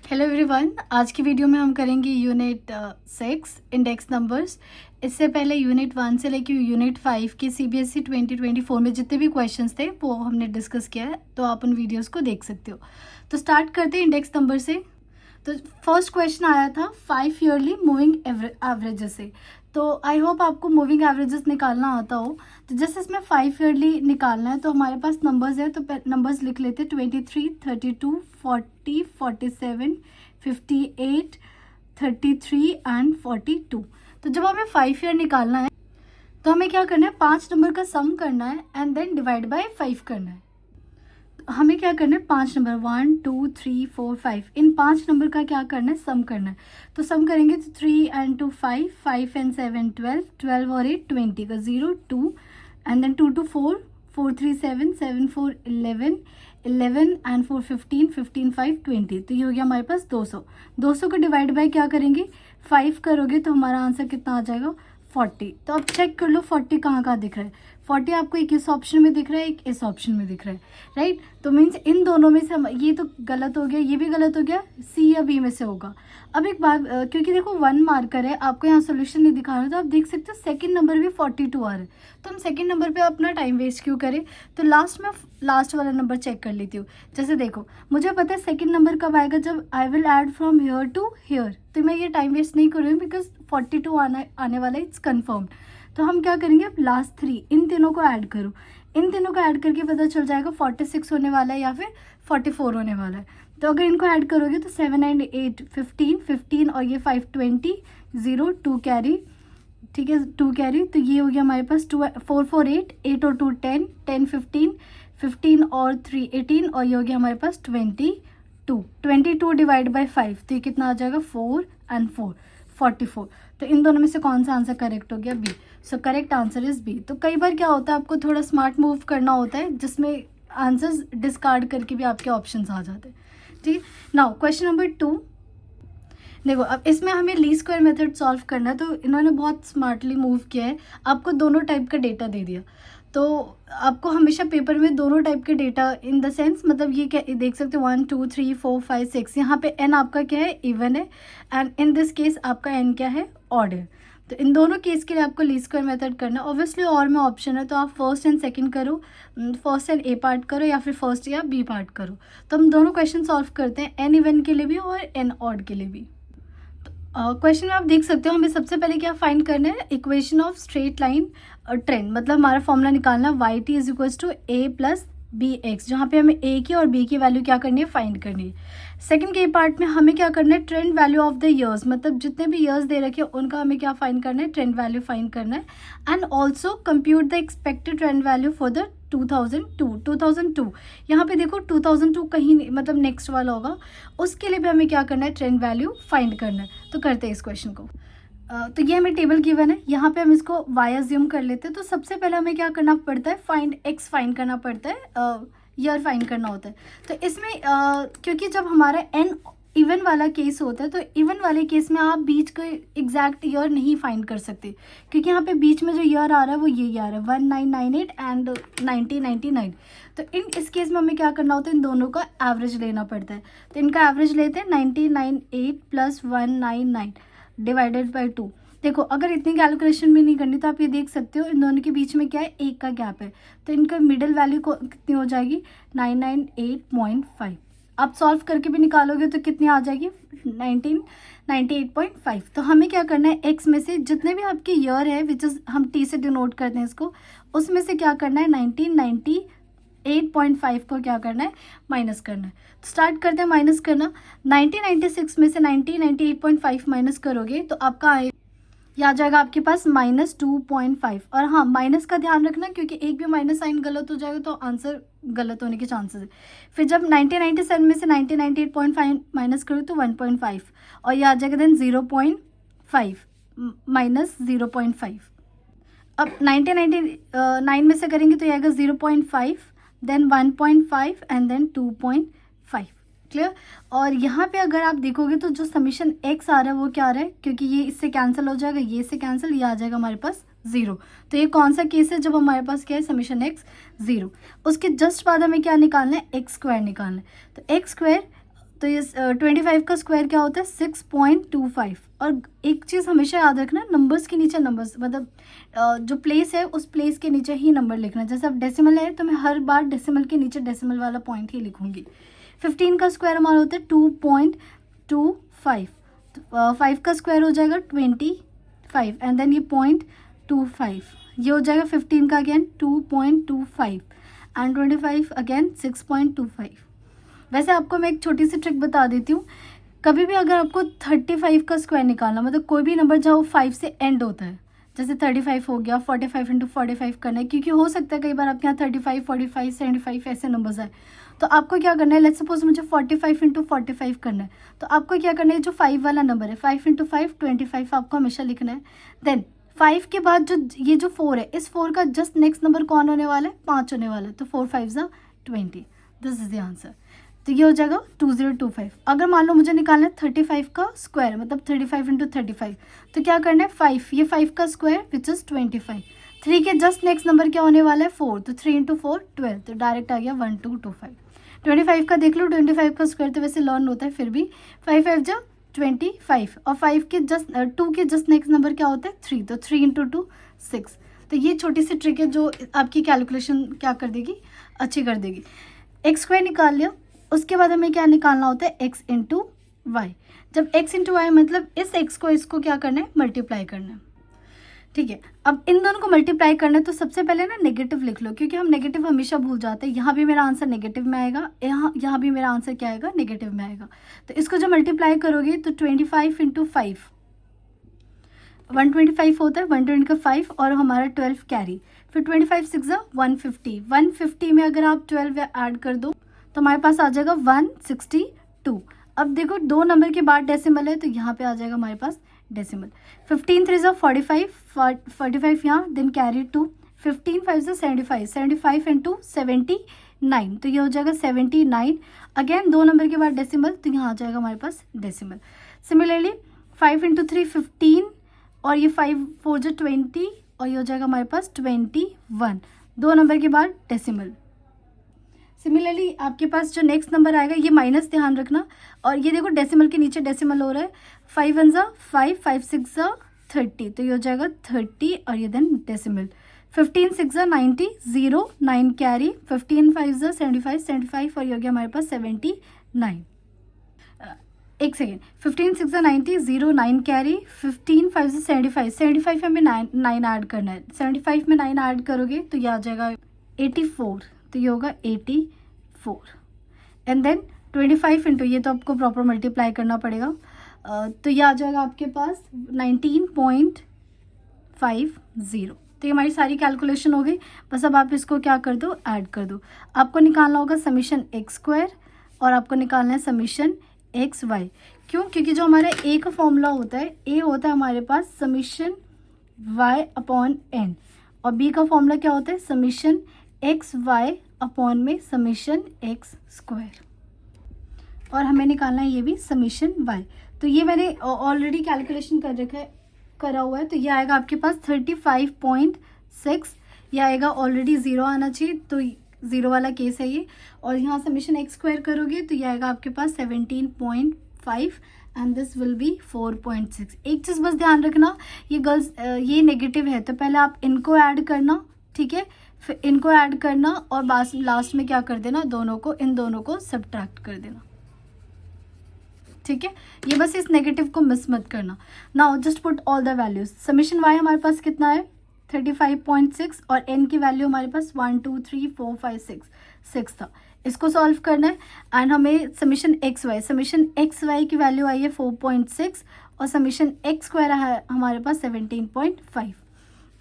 Hello everyone, आज की video में हम करेंगे यूनिट 6 इंडेक्स नंबर्स। इससे पहले यूनिट 1 से लेकर यूनिट 5 के सीबीएसई 2024 में जितने भी क्वेश्चंस थे वो हमने डिस्कस किया है, तो आप उन वीडियोस को देख सकते हो। तो स्टार्ट करते हैं इंडेक्स नंबर से। तो फर्स्ट क्वेश्चन आया था 5 ईयरली मूविंग एवरेजेस से। तो आई होप आपको मूविंग एवरेजेस निकालना आता हो। तो जैसे इसमें 5 ईयरली निकालना है तो हमारे पास नंबर्स है, तो नंबर्स लिख लेते हैं 23, 32, 40, 47, 58, 33 एंड 42। तो जब हमें 5 ईयर निकालना है तो हमें क्या करना है, 5 नंबर का सम करना है एंड देन डिवाइड बाय 5 करना है। हमें क्या करना है, 5 नंबर 1 2 3 4 5, इन 5 नंबर का क्या करना है, सम करना है। तो सम करेंगे तो 3 एंड 2 5, 5 एंड 7 12, 12 और 8 20 का 0 2 एंड देन 2 2 4, 4 3 7, 7 4 11, 11 एंड 4 15, 15 5 20। तो ये हो गया हमारे पास 200। 200 को डिवाइड बाय क्या करेंगे, 5 करोगे तो हमारा आंसर कितना आ जाएगा, 40। तो अब चेक कर लो 40 कहाँ कहाँ दिख रहा है। 40 आपको एक इस ऑप्शन में दिख रहा है, एक इस ऑप्शन में दिख रहा है, राइट। तो मीन्स इन दोनों में से ये तो गलत हो गया, ये भी गलत हो गया, सी या बी में से होगा। अब एक बात, क्योंकि देखो 1 मार्कर है, आपको यहाँ सोल्यूशन नहीं दिखा रहा, तो आप देख सकते हो सेकंड नंबर भी 42 आ रहा है। तो हम सेकंड नंबर पे अपना टाइम वेस्ट क्यों करें। तो लास्ट वाला नंबर चेक कर लेती हूँ। जैसे देखो मुझे पता है सेकंड नंबर कब आएगा, जब I will add from here to here. तो मैं ये टाइम वेस्ट नहीं कर रही हूँ बिकॉज 42 आने वाला है, इट्स कन्फर्म्ड। तो हम क्या करेंगे, लास्ट 3 इन तीनों को ऐड करो। इन तीनों को ऐड करके पता चल जाएगा 46 होने वाला है या फिर 44 होने वाला है। तो अगर इनको ऐड करोगे तो 7 एंड 8 15, 15 और ये 5 20, 0 2 कैरी, ठीक है 2 कैरी। तो ये हो गया हमारे पास 2 4 4 8, 8 और 2 10, 10 15, 15 और 3 18 और ये हो गया हमारे पास 22। 22 डिवाइड बाई 5 तो ये कितना आ जाएगा, 4 एंड 4 44। तो इन दोनों में से कौन सा आंसर करेक्ट हो गया, B. So correct answer is B. तो कई बार क्या होता है, आपको थोड़ा स्मार्ट मूव करना होता है जिसमें आंसर्स डिस्कार्ड करके भी आपके ऑप्शंस आ जाते हैं, ठीक। Now question number 2। देखो अब इसमें हमें लीस्ट स्क्वायर मेथड सॉल्व करना है, तो इन्होंने बहुत स्मार्टली मूव किया है। आपको दोनों टाइप का डेटा दे दिया, तो आपको हमेशा पेपर में दोनों टाइप के डेटा इन द सेंस, मतलब ये क्या देख सकते हो 1 2 3 4 5 6, यहाँ पे एन आपका क्या है, इवन है, एंड इन दिस केस आपका एन क्या है, ऑड है। तो इन दोनों केस के लिए आपको लीस्ट स्क्वायर मेथड करना है। ऑब्वियसली और में ऑप्शन है, तो आप फर्स्ट एंड सेकंड करो, फर्स्ट एंड ए पार्ट करो या फिर फर्स्ट या बी पार्ट करो। तो हम दोनों क्वेश्चन सॉल्व करते हैं, एन इवन के लिए भी और एन ऑड के लिए भी। क्वेश्चन में आप देख सकते हो हमें सबसे पहले क्या फाइंड करना है, equation of straight line trend, मतलब हमारा फॉर्मूला निकालना है Y T is equal to A plus B X, जहाँ पे हमें ए की और बी की वैल्यू क्या करनी है, फाइंड करनी है। सेकंड के पार्ट में हमें क्या करना है, trend value of the years, मतलब जितने भी ईयर्स दे रखे हैं उनका हमें क्या फाइंड करना है, ट्रेंड वैल्यू फाइंड करना है। And also compute the expected trend value for the 2002। यहाँ पे देखो 2002 कहीं नहीं, मतलब नेक्स्ट वाला होगा, उसके लिए भी हमें क्या करना है, ट्रेंड वैल्यू फाइंड करना है। तो करते हैं इस क्वेश्चन को। तो ये हमें टेबल गिवन है, यहाँ पे हम इसको वाई अज्यूम कर लेते हैं। तो सबसे पहले हमें क्या करना पड़ता है, फाइंड एक्स फाइंड करना पड़ता है, ईयर फाइंड करना होता है। तो इसमें क्योंकि जब हमारा एन इवन वाला केस होता है, तो इवन वाले केस में आप बीच का एग्जैक्ट ईयर नहीं फाइंड कर सकते, क्योंकि यहाँ पे बीच में जो ईयर आ रहा है वो ये ईयर है 1998 एंड 1999। तो इस केस में हमें क्या करना होता है, इन दोनों का एवरेज लेना पड़ता है। तो इनका एवरेज लेते हैं 1998 प्लस 199 डिवाइडेड बाई 2। देखो अगर इतनी कैलकुलेशन भी नहीं करनी तो आप ये देख सकते हो इन दोनों के बीच में क्या है, एक का गैप है। तो इनका मिडिल वैल्यू कितनी हो जाएगी, 998.5। आप सॉल्व करके भी निकालोगे तो कितनी आ जाएगी, 1998.5। तो हमें क्या करना है, एक्स में से जितने भी आपके ईयर है विच इज हम टी से डिनोट करते हैं इसको, उसमें से क्या करना है 1998.5 को क्या करना है, माइनस करना है। तो स्टार्ट करते हैं माइनस करना। 1996 में से 1998.5 माइनस करोगे तो आपका या आ जाएगा आपके पास -2.5। और हाँ, माइनस का ध्यान रखना क्योंकि एक भी माइनस साइन गलत हो जाएगा तो आंसर गलत होने के चांसेस है। फिर जब 1997 में से 1998.5 माइनस करो तो 1.5 और ये आ जाएगा देन 0.5 माइनस 0.5। अब 1999 में से करेंगे तो ये आएगा 0.5 देन 1.5 एंड देन 2.5। क्लियर। और यहाँ पे अगर आप देखोगे तो जो समीशन एक्स आ रहा है वो क्या आ रहा है, क्योंकि ये इससे कैंसिल हो जाएगा, ये इससे कैंसिल, ये आ जाएगा हमारे पास 0। तो ये कौन सा केस है, जब हमारे पास क्या है, समीशन एक्स 0। उसके जस्ट बाद हमें क्या निकालना है, एक्स स्क्वायर निकालना है। तो एक्स स्क्वायर तो ये 25 का स्क्वायर क्या होता है 6.25। और एक चीज़ हमेशा याद रखना, नंबर्स के नीचे नंबर्स, मतलब जो प्लेस है उस प्लेस के नीचे ही नंबर लिखना। जैसे अब डेसिमल है तो मैं हर बार डेसिमल के नीचे डेसिमल वाला पॉइंट ही लिखूंगी। 15 का स्क्वायर हमारा होता है 2.25। 5 का स्क्वायर हो जाएगा 25 एंड देन ये 0.25, ये हो जाएगा 15 का अगेन 2.25 एंड 25 अगेन 6.25। वैसे आपको मैं एक छोटी सी ट्रिक बता देती हूँ, कभी भी अगर आपको 35 का स्क्वायर निकालना, मतलब कोई भी नंबर जहाँ 5 से एंड होता है, जैसे 35 हो गया, 45 इंटू 45 करना है, क्योंकि हो सकता है कई बार आपके यहाँ 35, 45, 75 ऐसे नंबर्स आए, तो आपको क्या करना है, लेट्स सपोज मुझे 45 इंटू 45 करना है, तो आपको क्या करना है, जो 5 वाला नंबर है 5 इंटू 5 25 आपको हमेशा लिखना है। देन 5 के बाद जो ये जो 4 है, इस 4 का जस्ट नेक्स्ट नंबर कौन होने वाला है, 5 होने वाला है, तो 4 5 ज़ा 20, दिस इज द आंसर। तो ये हो जाएगा 2025। अगर मान लो मुझे निकालना है 35 का स्क्वायर, मतलब 35 इंटू 35, तो क्या करना है 5, ये 5 का स्क्वायर विच इज़ 25। 3 के जस्ट नेक्स्ट नंबर क्या होने वाला है 4, तो 3 इंटू 4 12, तो डायरेक्ट आ गया 1225। 25 का देख लो, 25 का स्क्वायर तो वैसे लर्न होता है, फिर भी 5 5 जा 25, और 5 के जस्ट 2 के जस्ट नेक्स्ट नंबर क्या होता है 3, तो 3 इंटू 2 6। तो ये छोटी सी ट्रिक है जो आपकी कैलकुलेशन क्या कर देगी, अच्छी कर देगी। एक्स स्क्वायर निकाल लिया, उसके बाद हमें क्या निकालना होता है x इंटू वाई। जब x इंटू वाई मतलब इस x को इसको क्या करना है, मल्टीप्लाई करना है, ठीक है। अब इन दोनों को मल्टीप्लाई करना है, तो सबसे पहले ना नेगेटिव लिख लो, क्योंकि हम नेगेटिव हमेशा भूल जाते हैं। यहाँ भी मेरा आंसर नेगेटिव में आएगा, यहाँ भी मेरा आंसर क्या आएगा, नेगेटिव में आएगा। तो इसको जब मल्टीप्लाई करोगे तो 25 इंटू 5 125 होता है, 120 का 5 और हमारा 12 कैरी, फिर 25 6 150। 150 में अगर आप 12 ऐड कर दो तो हमारे पास आ जाएगा 162। अब देखो 2 नंबर के बाद डेसिमल है, तो यहाँ पे आ जाएगा हमारे पास डेसिमल। 15 3 45, 45 यहाँ, देन कैरी 2, 15 5 75, 75 इंटू 79, तो ये हो जाएगा 79। अगेन 2 नंबर के बाद डेसिमल, तो यहाँ आ जाएगा हमारे पास डेसिमल। सिमिलरली 5 इंटू 3 15, और ये 5 4 जो 20, और ये हो जाएगा हमारे पास 21, 2 नंबर के बाद डेसिमल। सिमिलरली आपके पास जो नेक्स्ट नंबर आएगा, ये माइनस ध्यान रखना, और ये देखो डेसिमल के नीचे डेसिमल हो रहा है, 5 1 ज़ा 5, 5 6 ज़ा 30, तो ये हो जाएगा 30, और ये देन डेसिमल। 15 6 ज़ा 90, 0 9 कैरी, 15 5 ज़ा 75, 75, और ये हो गया हमारे पास 79। एक सेकेंड, 15 6 ज़ा 90, 0 9 कैरी, 15 5 ज़ा 75, 75 में 9 ऐड करना है, 75 में 9 ऐड करोगे तो ये आ जाएगा 84, तो ये होगा 84। एंड देन 25 इंटू, ये तो आपको प्रॉपर मल्टीप्लाई करना पड़ेगा, तो ये आ जाएगा आपके पास 19.50। तो ये हमारी सारी कैलकुलेशन हो गई। बस अब आप इसको क्या कर दो, ऐड कर दो। आपको निकालना होगा समीशन एक्स स्क्वायर, और आपको निकालना है समीशन एक्स वाई। क्यों? क्योंकि जो हमारा ए का फॉर्मूला होता है, ए होता है हमारे पास समीशन वाई अपॉन एन, और बी का फॉर्मूला क्या होता है, समीशन एक्स वाई अपॉन में समीशन एक्स स्क्वायर, और हमें निकालना है ये भी समीशन वाई। तो ये मैंने ऑलरेडी कैलकुलेशन कर रखा है, करा हुआ है, तो ये आएगा आपके पास 35.6, ये आएगा ऑलरेडी 0 आना चाहिए, तो 0 वाला केस है ये, और यहाँ समीशन एक्स स्क्वायर करोगे तो ये आएगा आपके पास 17.5 एंड दिस विल बी 4.6। एक चीज़ बस ध्यान रखना, ये गर्ल्स ये नेगेटिव है, तो पहले आप इनको ऐड करना, ठीक है, फिर इनको ऐड करना, और लास्ट में क्या कर देना, दोनों को, इन दोनों को सब्ट्रैक्ट कर देना, ठीक है। ये बस इस नेगेटिव को मिस मत करना। Now just put all the values. Summation Y हमारे पास कितना है 35.6, और एन की वैल्यू हमारे पास 1 2 3 4 5 6 था। इसको सॉल्व करना है, एंड हमें समीशन एक्स वाई की वैल्यू आई है 4.6, और समीशन एक्स स्क्वायर है हमारे पास 17.5।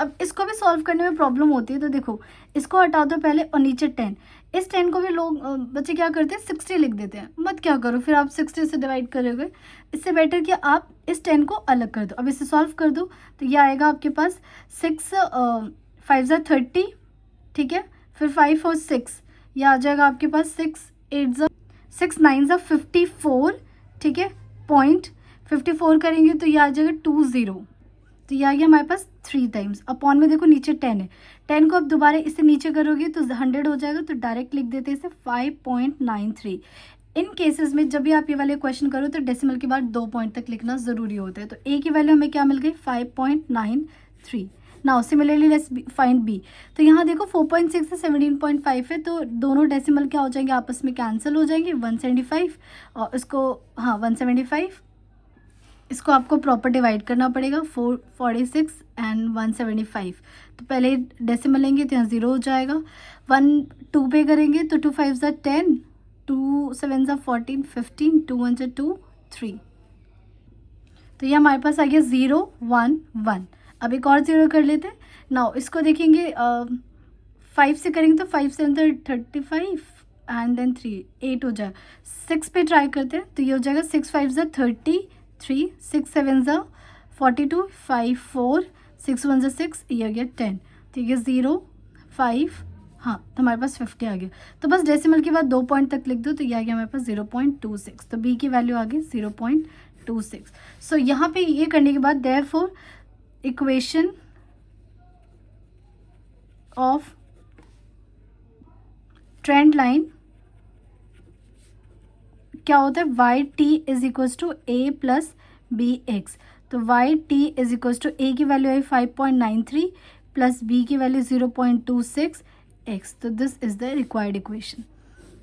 अब इसको भी सॉल्व करने में प्रॉब्लम होती है, तो देखो इसको हटा दो पहले, और नीचे 10, इस 10 को भी लोग बच्चे क्या करते हैं 60 लिख देते हैं। मत क्या करो, फिर आप 60 से डिवाइड करोगे, इससे बेटर कि आप इस 10 को अलग कर दो। अब इसे सॉल्व कर दो, तो ये आएगा आपके पास 6 5 ज़ा 30, ठीक है, फिर 5 और 6, ये आ जाएगा आपके पास 6 8 9 ज़ा 54, ठीक है, 0.54 करेंगे तो ये आ जाएगा 20, तो ये आ गया हमारे पास 3 टाइम्स। अपॉन में देखो नीचे 10 है, 10 को अब दोबारा इससे नीचे करोगे तो 100 हो जाएगा, तो डायरेक्ट लिख देते हैं इसे 5.93। इन केसेस में जब भी आप ये वाले क्वेश्चन करो तो डेसिमल के बाद 2 पॉइंट तक लिखना ज़रूरी होता है। तो ए की वैल्यू हमें क्या मिल गई 5.93। Now similarly let's find B. तो यहाँ देखो 4.6 से 17.5 है, तो दोनों डेसिमल क्या हो जाएंगे, आपस में कैंसिल हो जाएंगे। 175 और इसको 175, इसको आपको प्रॉपर डिवाइड करना पड़ेगा 446 एंड 175। तो पहले डेसिमल लेंगे तो यहाँ 0 हो जाएगा। 1 2 पे करेंगे तो 2 5 ज़ा 10, 2 7 ज़ा 14, 15, 2 1 ज़ा 2, 3। तो ये हमारे पास आ गया 0 1 1। अब एक और 0 कर लेते हैं। नाउ इसको देखेंगे 5 से करेंगे तो 5 7 35 एंड देन 3 8 हो जाएगा। 6 पे ट्राई करते हैं तो ये हो जाएगा 6 5 ज़ा 33, 6 7 ज़ा 42, 5 4, 6 1 ज़ा 6, ये हो गया 10। तो ये 0 5, हाँ तो हमारे पास 50 आ गया। तो बस डेसिमल के बाद 2 पॉइंट तक लिख दो तो ये आ गया हमारे पास 0.26। तो बी की वैल्यू आ गई 0.26। सो यहाँ पे ये करने के बाद therefore equation of trend line क्या होता है, Y T is equals to A plus B x. तो y T is equals to a की वैल्यू आई 5.93 प्लस बी की वैल्यू 0.26 एक्स। तो this is the required equation.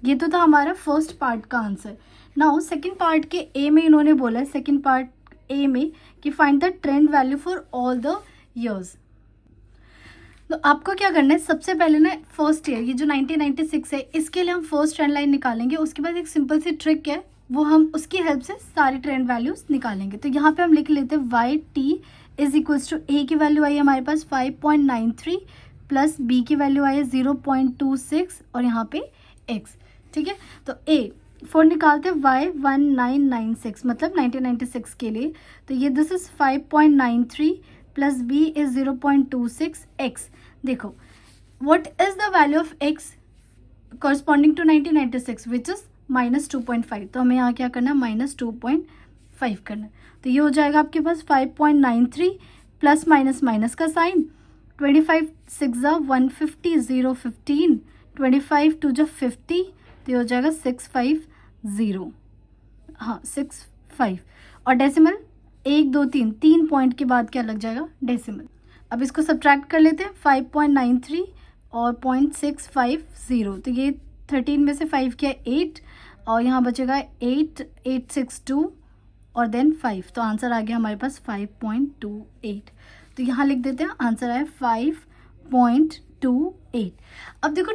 ये तो था हमारा फर्स्ट पार्ट का आंसर। नाउ सेकंड पार्ट के ए में इन्होंने बोला है, सेकंड पार्ट ए में कि find the trend value for all the years. तो आपको क्या करना है, सबसे पहले ना फर्स्ट ईयर ये जो 1996 है इसके लिए हम फर्स्ट ट्रेंड लाइन निकालेंगे। उसके बाद एक सिंपल सी ट्रिक है, वो हम उसकी हेल्प से सारी ट्रेंड वैल्यूज निकालेंगे। तो यहाँ पे हम लिख लेते हैं y T is equals to a की वैल्यू आई है हमारे पास 5.93 प्लस बी की वैल्यू आई है 0.26 और यहाँ पे एक्स। ठीक है, तो ए फॉर निकालते हैं वाई 1996 मतलब 1996 के लिए। तो ये this is 5.93 plus b is 0.26 x. देखो what is the value of x corresponding to 1996 which is -2.5। तो हमें यहाँ क्या करना है, -2.5 करना है। तो ये हो जाएगा आपके पास 5.93 प्लस माइनस माइनस का साइन, 25 6 ज़ा 150, 0 15, 25 2 ज़ा 50, तो ये हो जाएगा 650, हाँ 65। और डेसिमल 1 2 3 3 पॉइंट के बाद क्या लग जाएगा, डेसिमल। अब इसको सब्ट्रैक्ट कर लेते हैं, 5.93 और 0.650। तो ये 13 में से 5 किया 8 और यहाँ बचेगा 8 862 और देन 5। तो आंसर आ गया हमारे पास 5.28। तो यहाँ लिख देते हैं आंसर आया 5.28। अब देखो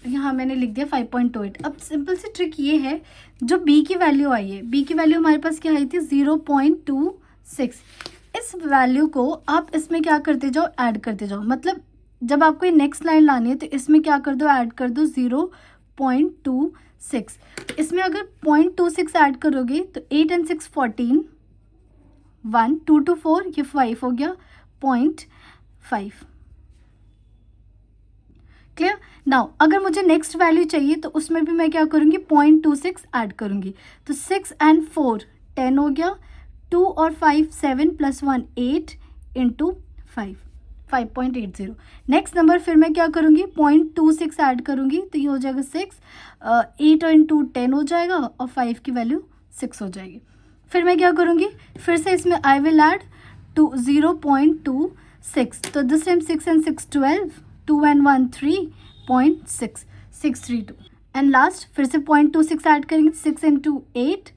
यहाँ मैंने लिख दिया 5.28। अब सिंपल सी ट्रिक ये है, जो बी की वैल्यू आई है, बी की वैल्यू हमारे पास क्या आई थी 0.26। इस वैल्यू को आप इसमें क्या करते जाओ, ऐड करते जाओ। मतलब जब आपको ये नेक्स्ट लाइन लानी है तो इसमें क्या कर दो, ऐड कर दो 0.26। तो इसमें अगर 0.26 ऐड करोगे तो 8 and 6 14, 1 2 to 4 ये 5 हो गया 0.5। क्लियर। नाउ अगर मुझे नेक्स्ट वैल्यू चाहिए तो उसमें भी मैं क्या करूँगी, 0.26 ऐड करूँगी। तो 6 and 4 10 हो गया, 2 और 5 7 प्लस 1 8 इंटू 5 5.80। नेक्स्ट नंबर फिर मैं क्या करूँगी, 0.26 ऐड करूँगी तो ये हो जाएगा 6, 8 इंटू 10 हो जाएगा और 5 की वैल्यू 6 हो जाएगी। फिर मैं क्या करूँगी, फिर से इसमें आई विल ऐड 0.26। तो this time 6 and 6 12, 2 and 1 3.6 632 and last फिर से 0.26 ऐड करेंगे, 6 into 8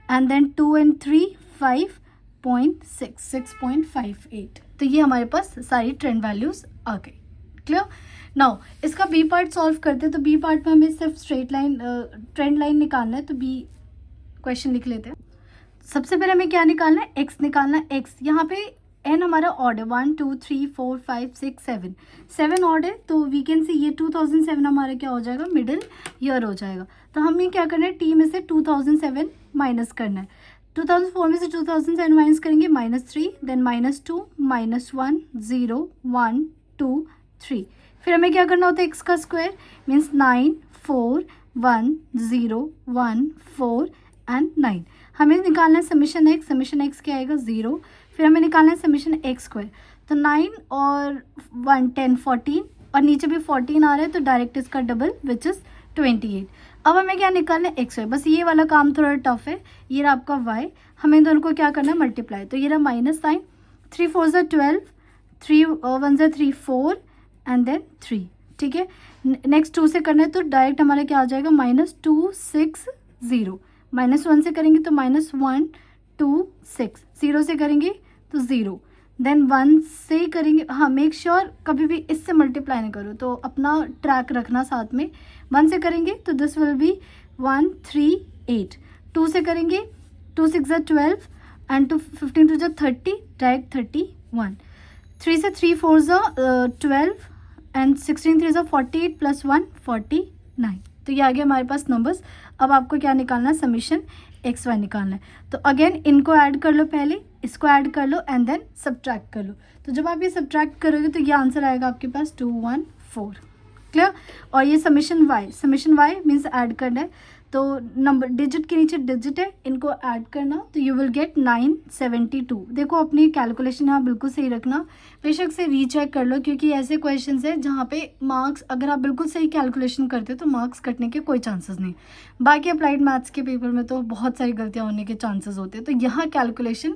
एंड देन 2 and 3 5.6 6.58। तो ये हमारे पास सारी ट्रेंड वैल्यूज आ गई। क्लियर। नाउ इसका बी पार्ट सॉल्व करते हैं। तो बी पार्ट में हमें सिर्फ स्ट्रेट लाइन ट्रेंड लाइन निकालना है। तो बी क्वेश्चन लिख लेते हैं। सबसे पहले हमें क्या निकालना है, एक्स निकालना है। एक्स यहाँ पे एन हमारा ऑड है, 1 2 3 4 5 6 7 7 ऑड है। तो वी कैन सी ये 2007 हमारा क्या हो जाएगा, मिडिल ईयर हो जाएगा। तो हमें क्या करना है, टी में से 2007 माइनस करना है। 2004 में से 2007 माइनस करेंगे, -3 देन -2 -1 0 1 2 3। फिर हमें क्या करना होता है, एक्स का स्क्वायर मीन्स 9 4 1 0 1 4 एंड 9। हमें निकालना है समीशन एक्स, समीशन एक्स क्या आएगा 0। फिर हमें निकालना है समीशन एक्स स्क्वायर। तो 9 और 1 10 14 और नीचे भी 14 आ रहा है तो डायरेक्ट इसका डबल विच इज़ 28। अब हमें क्या निकालना है, एक्स वाई। बस ये वाला काम थोड़ा टफ है। ये रहा आपका वाई, हमें दोनों को क्या करना है, मल्टीप्लाई। तो ये रहा माइनस साइन, 3 4 ज़ा 12, 3 1 ज़ा 3 4 एंड देन 3, ठीक है। नेक्स्ट 2 से करना है तो डायरेक्ट हमारा क्या आ जाएगा, -260। -1 से करेंगे तो -126, 0 से करेंगे तो 0, देन 1 से करेंगे। हाँ, मेक श्योर कभी भी इससे मल्टीप्लाई नहीं करो, तो अपना ट्रैक रखना साथ में। 1 से करेंगे तो दिस विल बी 138। 2 से करेंगे 2 6 ज़ा 12 एंड 15 2 ज़ा 30, डायरेक्ट 31। 3 से 3 4 ज़ा 12 एंड 16 3 ज़ा 48 प्लस 1 49। तो ये आ गया हमारे पास नंबर्स। अब आपको क्या निकालना है, समीशन एक्स वाई निकालना है। तो अगेन इनको ऐड कर लो, पहले इसको ऐड कर लो एंड देन सब्ट्रैक्ट कर लो। तो जब आप ये सब्ट्रैक्ट करोगे तो ये आंसर आएगा आपके पास 214। क्लियर। और ये समीशन वाई मीन्स ऐड करना है, तो नंबर डिजिट के नीचे डिजिट है, इनको ऐड करना, तो यू विल गेट 972। देखो अपनी कैलकुलेशन यहाँ बिल्कुल सही रखना, बेशक से रीचेक कर लो, क्योंकि ऐसे क्वेश्चंस है जहाँ पे मार्क्स, अगर आप बिल्कुल सही कैलकुलेशन करते हो तो मार्क्स कटने के कोई चांसेस नहीं। बाकी अप्लाइड मैथ्स के पेपर में तो बहुत सारी गलतियाँ होने के चांसेस होते हैं, तो यहाँ कैलकुलेशन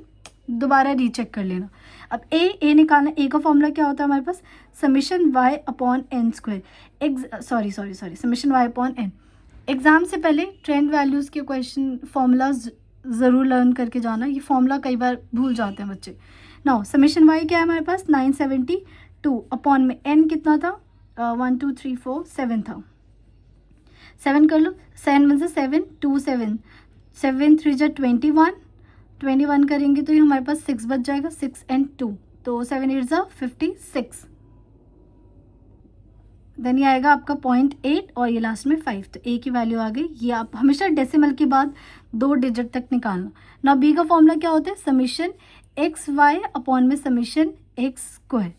दोबारा रीचेक कर लेना। अब ए निकालना, ए का फॉर्मूला क्या होता है हमारे पास, summation y upon n square, sorry summation y upon n. Exam से पहले ट्रेंड वैल्यूज़ के क्वेश्चन फॉर्मूलाज ज़रूर लर्न करके जाना, ये फॉर्मूला कई बार भूल जाते हैं बच्चे। नाउ समीशन वाई क्या है हमारे पास, 972 अपॉन में एन कितना था, 1 2 3 4 7 था, 7 कर लो, 7 1 से 7 2 7 7 3 जा 21 करेंगे तो ये हमारे पास 6 बच जाएगा, 6 एंड 2, तो 7 8 जा 56। देन ये आएगा आपका 0.8 और ये लास्ट में 5, तो ए की वैल्यू आ गई। ये आप हमेशा डेसिमल के बाद 2 डिजिट तक निकालना। ना बी का फॉर्मूला क्या होता है, समीशन एक्स वाई अपॉन में summation X square.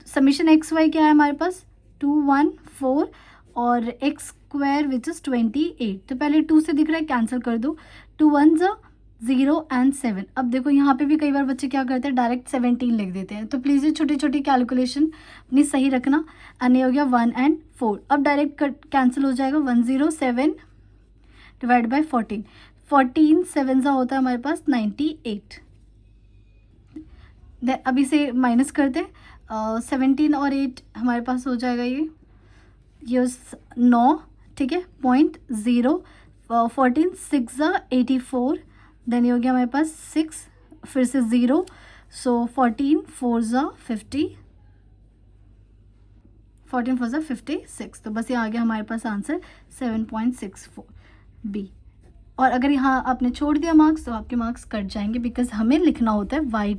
Summation X Y क्या है हमारे पास, 214 और एक्स स्क्वायर विच इज़ 28। तो पहले 2 से दिख रहा है, कैंसिल कर दो, 2 1 ज़ा 0 एंड 7। अब देखो यहाँ पे भी कई बार बच्चे क्या करते हैं, डायरेक्ट 17 लिख देते हैं, तो प्लीज़ ये छोटी छोटी कैलकुलेशन अपनी सही रखना। एंड ये हो गया 1 एंड 4, अब डायरेक्ट कैंसिल हो जाएगा, 107 डिवाइड बाई 14, 14 7 सा होता है हमारे पास 98। अभी से माइनस करते हैं, 17 और 8 हमारे पास हो जाएगा ये 9, ठीक है, 0.0, 14 6 ज़ा 84, देन ये हो गया हमारे पास 6, फिर से 0, सो 14 4 ज़ा 56। तो बस ये आ गया हमारे पास आंसर 7.64 बी। और अगर यहाँ आपने छोड़ दिया मार्क्स तो आपके मार्क्स कट जाएंगे, बिकॉज हमें लिखना होता है वाई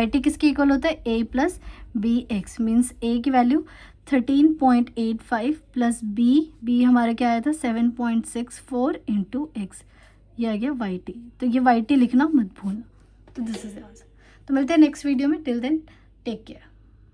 टी किसके इक्वल होता है, ए प्लस बी एक्स, मीन्स ए की वैल्यू 13.85 प्लस बी हमारा क्या आया था 7.64 इंटू एक्स, ये आ गया वाई टी। तो ये वाई टी लिखना मत भूलना। तो दिस इज आंसर। तो मिलते हैं नेक्स्ट वीडियो में, टिल देन टेक केयर।